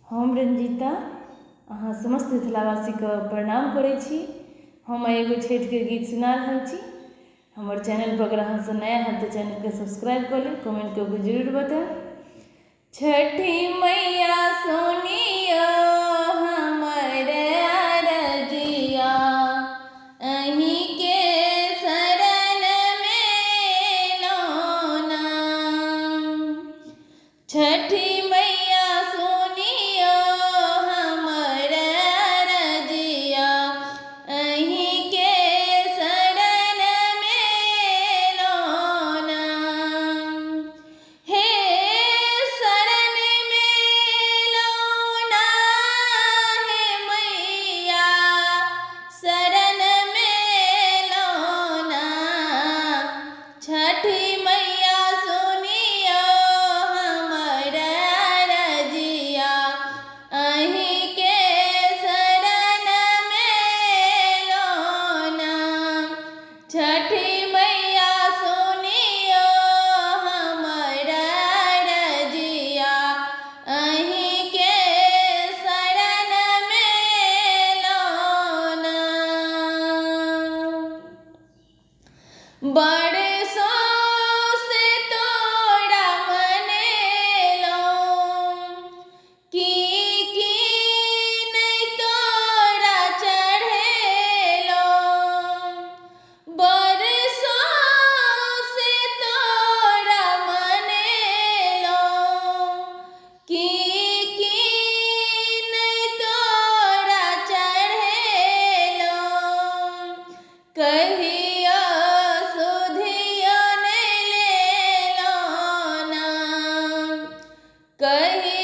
हम रंजीता अहाँ समस्त मिथिलावासी के प्रणाम करै छी। हम एगो छठि के गीत सुना रहल छी। हमर चैनल पर अगर अहाँ सब नया है तो चैनल के सब्सक्राइब कर ले, कमेंट करके जरूर बताएं। छठी मैया सोनिया हमर अरजिया अहीं के शरण में लोना। छठी मैया सोनिया हमर अरजिया अहीं के शरण में लोना। हे शरण में लोना, हे मैया शरण में लोना। छठी मैया सोनिया हमर अरजिया अहीं के शरण में लोना। छठी मैया सोनिया हमर अरजिया अहीं के शरण में लोना। बरसों से तोरा मनेलो की नहीं तोरा चढ़ेलो। बरसों से तोरा मनेलो की नहीं तोरा चढ़ेलो। कहिया सुधिया नहीं लेलो ना, कहिया